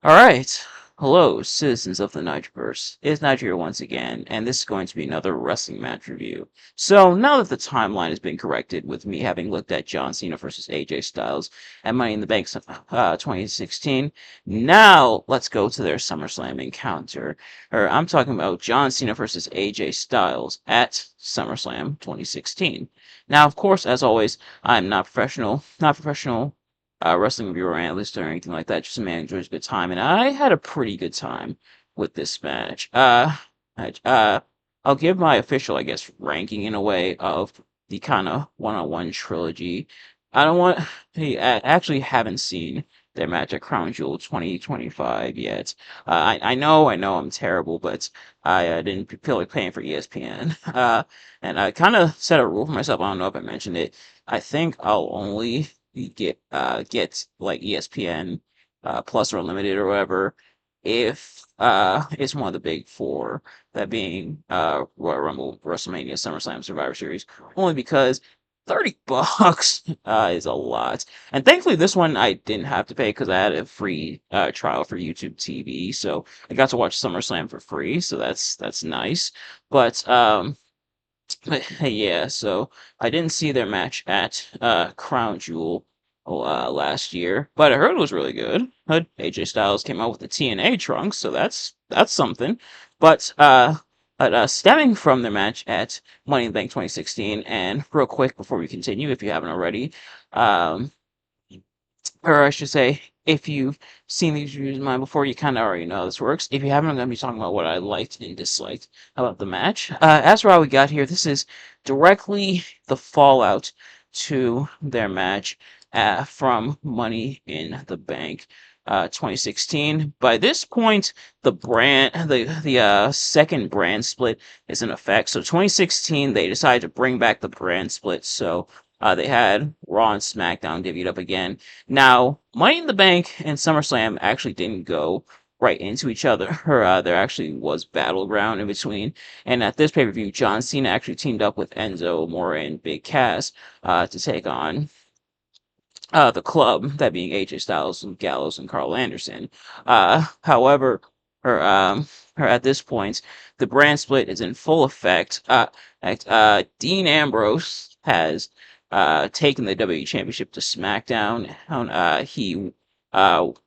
Alright, hello, citizens of the Nigelverse. It's Nigel here once again, and this is going to be another wrestling match review. So, now that the timeline has been corrected with me having looked at John Cena versus AJ Styles at Money in the Bank 2016, now let's go to their SummerSlam encounter. I'm talking about John Cena versus AJ Styles at SummerSlam 2016. Now, of course, as always, I'm not professional wrestling reviewer or analyst or anything like that. Just a man who enjoys a good time, and I had a pretty good time with this match. I- uh, I'll give my official, I guess, ranking in a way of the kind of one-on-one trilogy. I don't want. Hey, I actually haven't seen their match at Crown Jewel 2025 yet. I know, I'm terrible, but I didn't feel like paying for ESPN. And I kind of set a rule for myself. I don't know if I mentioned it. I think I'll only get like ESPN Plus or Unlimited or whatever if it's one of the big four, that being Royal Rumble, WrestleMania, SummerSlam, Survivor Series, only because $30 is a lot. And thankfully this one I didn't have to pay because I had a free trial for YouTube TV, so I got to watch SummerSlam for free, so that's nice. But yeah, so I didn't see their match at Crown Jewel last year, but I heard it was really good. AJ Styles came out with the TNA trunks, so that's something. But stemming from their match at Money in the Bank 2016, and real quick before we continue, if you haven't already, um, or I should say, if you've seen these reviews of mine before, you kind of already know how this works. If you haven't, I'm going to be talking about what I liked and disliked about the match. As for how we got here, this is directly the fallout to their match from Money in the Bank 2016. By this point, the second brand split is in effect. So 2016, they decided to bring back the brand split. So they had Raw and SmackDown divvied up again. Now, Money in the Bank and SummerSlam actually didn't go right into each other. There actually was Battleground in between. And at this pay-per-view, John Cena actually teamed up with Enzo, Amore, and Big Cass to take on the club, that being AJ Styles and Gallows and Carl Anderson. However, or, um, or at this point, the brand split is in full effect. Dean Ambrose has taken the WWE Championship to SmackDown.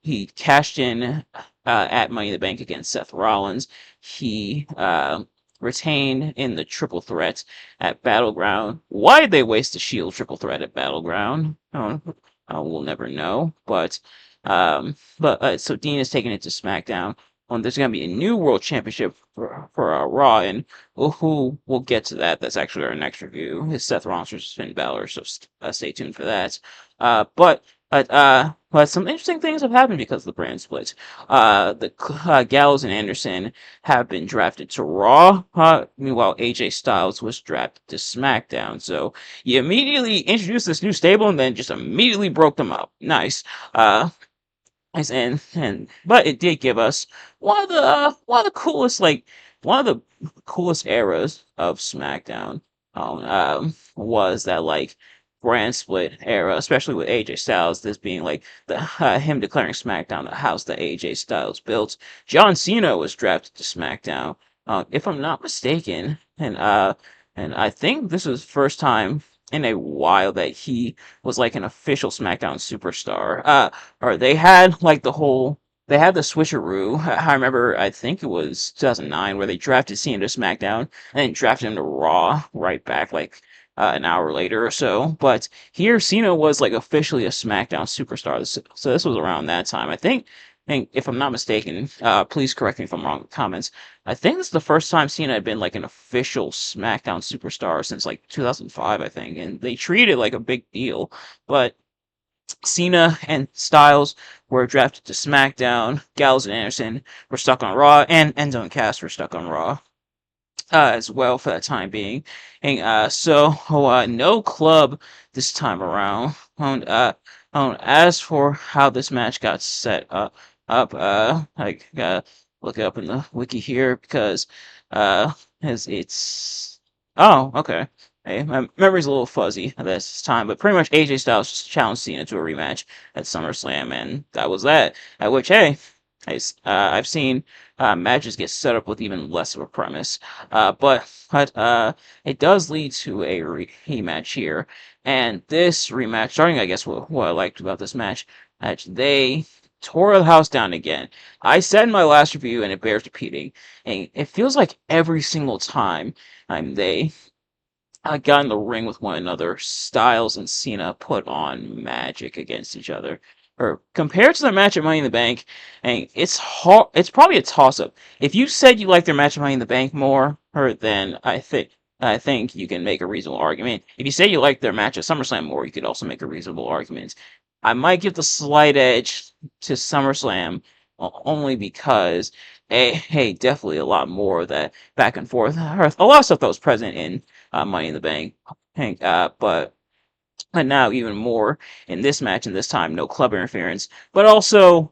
He cashed in at Money in the Bank against Seth Rollins. He retained in the triple threat at Battleground. Why did they waste the Shield triple threat at Battleground? We'll never know. So Dean is taking it to SmackDown. There's going to be a new World Championship for Raw, and we'll get to that. That's actually our next review. It's Seth Rollins versus Finn Balor, so stay tuned for that. But some interesting things have happened because of the brand split. Gallows and Anderson have been drafted to Raw. Meanwhile, AJ Styles was drafted to SmackDown. So you immediately introduced this new stable and then just immediately broke them up. Nice. But it did give us one of the coolest eras of SmackDown. Was that like brand split era, especially with AJ Styles. This being like the him declaring SmackDown the house that AJ Styles built. John Cena was drafted to SmackDown, if I'm not mistaken, and I think this was the first time in a while that he was like an official SmackDown superstar. Or they had like they had the switcheroo. I remember, I think it was 2009, where they drafted Cena to SmackDown and then drafted him to Raw right back, like an hour later or so. But here, Cena was like officially a SmackDown superstar. So this was around that time. I think if I'm not mistaken, please correct me if I'm wrong in the comments. I think this is the first time Cena had been like an official SmackDown superstar since like 2005, I think, and they treated it like a big deal. But Cena and Styles were drafted to SmackDown. Gallows and Anderson were stuck on Raw, and Enzo and Cass were stuck on Raw as well for that time being. And no club this time around. As for how this match got set up, I gotta look it up in the wiki here because as it's oh, okay. Hey, my memory's a little fuzzy at this time, but pretty much AJ Styles just challenged Cena to a rematch at SummerSlam, and that was that. At which, hey, I've seen matches get set up with even less of a premise, but it does lead to a rematch here, and this rematch, starting I guess what I liked about this match, they tore the house down again. I said in my last review, and it bears repeating, and it feels like every single time they got in the ring with one another, Styles and Cena put on magic against each other. Or compared to their match at Money in the Bank, and it's hard. It's probably a toss-up. If you said you liked their match at Money in the Bank more, or then I think you can make a reasonable argument. If you say you like their match at SummerSlam more, you could also make a reasonable argument. I might give the slight edge to SummerSlam only because, hey, definitely a lot more of that back and forth. A lot of stuff that was present in Money in the Bank. But now even more in this match, and this time no club interference, but also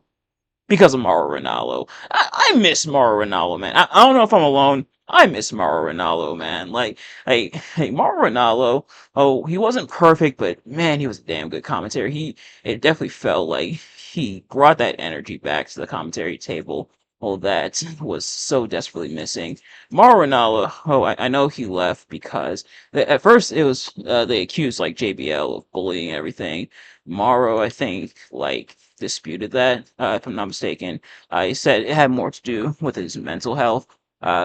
because of Mauro Ranallo. I miss Mauro Ranallo, man. I don't know if I'm alone. I miss Mauro Ranallo, man. Like Mauro Ranallo. Oh, he wasn't perfect, but man, he was a damn good commentator. It definitely felt like he brought that energy back to the commentary table. Oh, that was so desperately missing. Mauro Ranallo. Oh, I know he left because at first it was they accused like JBL of bullying and everything. Mauro, I think, like disputed that, if I'm not mistaken. He said it had more to do with his mental health.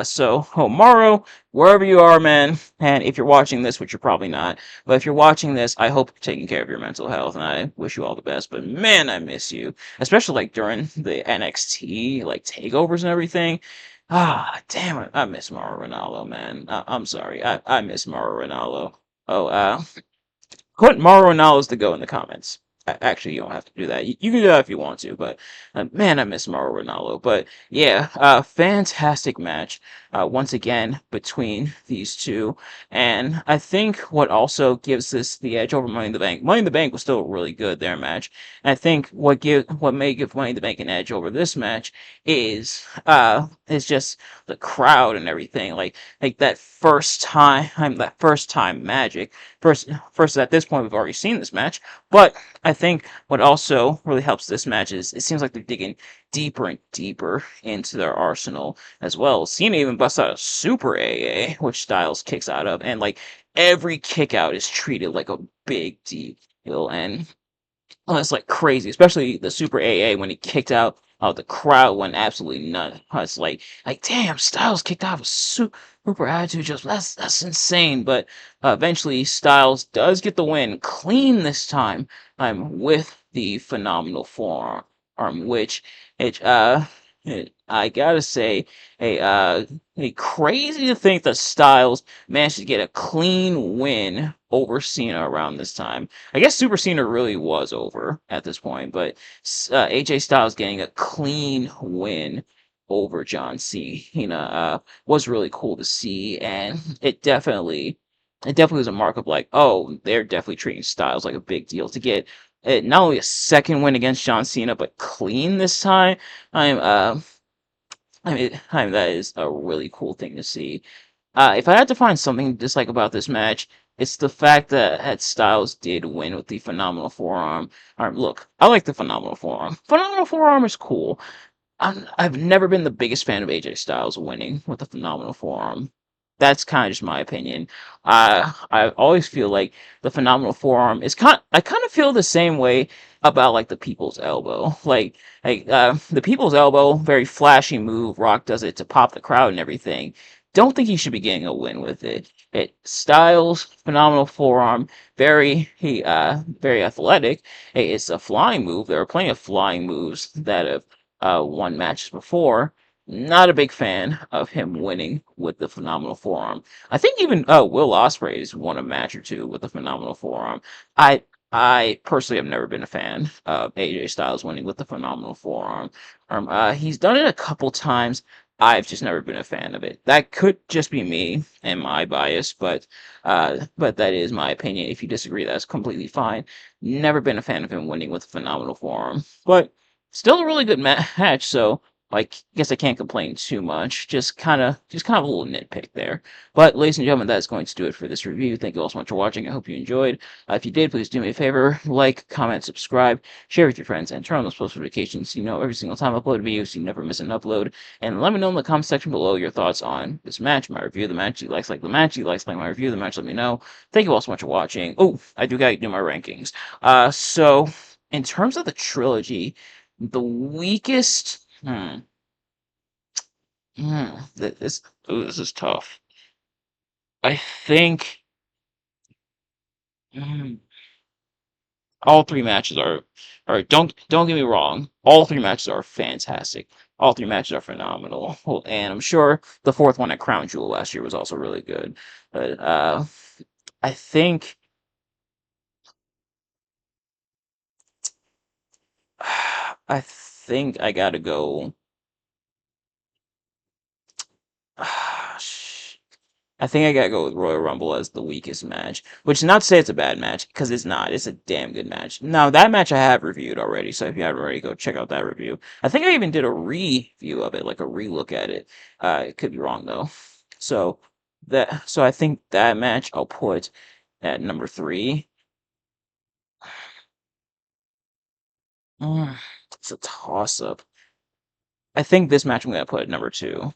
So, Mauro, wherever you are, man, and if you're watching this, which you're probably not, but if you're watching this, I hope you're taking care of your mental health, and I wish you all the best. But man, I miss you, especially like during the NXT like takeovers and everything. Ah, damn it, I miss Mauro Ranallo, man. I'm sorry, I miss Mauro Ranallo. Oh, put Mauro Ronaldo's to go in the comments. Actually, you don't have to do that. You can do that if you want to, but man, I miss Mauro Ronaldo. But yeah, fantastic match once again between these two, and I think what also gives this the edge over Money in the Bank. Money in the Bank was still really good their match, and I think what may give Money in the Bank an edge over this match is just the crowd and everything. Like that first time magic. First, at this point, we've already seen this match, but I think what also really helps this match is it seems like they're digging deeper and deeper into their arsenal as well. Cena even busts out a super AA, which Styles kicks out of, and like every kick out is treated like a big deal, and oh, that's like crazy, especially the Super AA when he kicked out. Oh, the crowd went absolutely nuts. It's like damn, Styles kicked out of a super attitude. Just that's insane. But eventually, Styles does get the win clean this time. With the phenomenal forearm, which it I gotta say, a crazy to think that Styles managed to get a clean win over Cena around this time. I guess Super Cena really was over at this point, but AJ Styles getting a clean win over John Cena was really cool to see, and it definitely was a mark of like, oh, they're definitely treating Styles like a big deal to get not only a second win against John Cena, but clean this time. I'm that is a really cool thing to see. If I had to find something to dislike about this match, it's the fact that Styles did win with the phenomenal forearm. Look, I like the phenomenal forearm. Phenomenal forearm is cool. I've never been the biggest fan of AJ Styles winning with a phenomenal forearm. That's kind of just my opinion. I always feel like the phenomenal forearm is I kind of feel the same way about like the people's elbow. The people's elbow, very flashy move. Rock does it to pop the crowd and everything. Don't think he should be getting a win with it. Styles phenomenal forearm, very athletic. Hey, it's a flying move. There are plenty of flying moves that have won matches before. Not a big fan of him winning with the phenomenal forearm. I think even Will Ospreay's won a match or two with the phenomenal forearm. I I personally have never been a fan of AJ Styles winning with the phenomenal forearm. He's done it a couple times. I've just never been a fan of it. That could just be me and my bias, but that is my opinion. If you disagree, that's completely fine. Never been a fan of him winning with a phenomenal forearm, but still a really good match. So like, I guess I can't complain too much. Just kind of a little nitpick there. But, ladies and gentlemen, that's going to do it for this review. Thank you all so much for watching. I hope you enjoyed. If you did, please do me a favor: like, comment, subscribe, share with your friends, and turn on those post notifications so you know every single time I upload a video, so you never miss an upload. And let me know in the comment section below your thoughts on this match, my review of the match. You like the match, you like my review of the match. Let me know. Thank you all so much for watching. Oh, I do gotta do my rankings. So in terms of the trilogy, the weakest. This is tough. I think hmm, all three matches are. Don't get me wrong. All three matches are fantastic. All three matches are phenomenal, and I'm sure the fourth one at Crown Jewel last year was also really good. But I think I think I gotta go. I think I gotta go with Royal Rumble as the weakest match. Which is not to say it's a bad match, because it's not. It's a damn good match. Now, that match I have reviewed already, so if you haven't already, go check out that review. I think I even did a review of it, like a relook at it. It could be wrong though. So so I think that match I'll put at number 3. Mm, it's a toss up. I think this match I'm gonna put at number 2.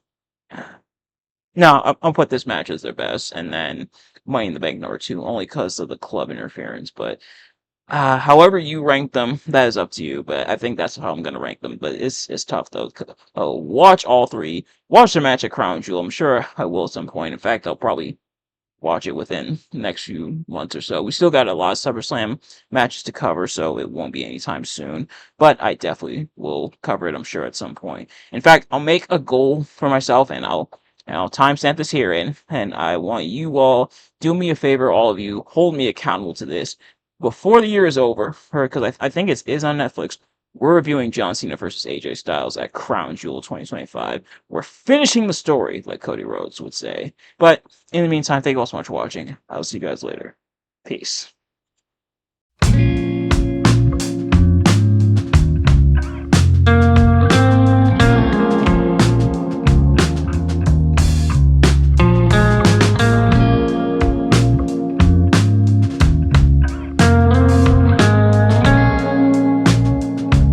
No, I'll put this match as their best, and then Money in the Bank number 2, only because of the club interference. But however you rank them, that is up to you. But I think that's how I'm gonna rank them. But it's tough though. Watch all three. Watch the match at Crown Jewel. I'm sure I will at some point. In fact, I'll probably watch it within the next few months or so. We still got a lot of SummerSlam matches to cover, so it won't be anytime soon. But I definitely will cover it, I'm sure, at some point. In fact, I'll make a goal for myself, and I'll timestamp this here in, and I want you all, do me a favor, all of you, hold me accountable to this. Before the year is over, because I think it is on Netflix, we're reviewing John Cena versus AJ Styles at Crown Jewel 2025. We're finishing the story, like Cody Rhodes would say. But in the meantime, thank you all so much for watching. I'll see you guys later. Peace.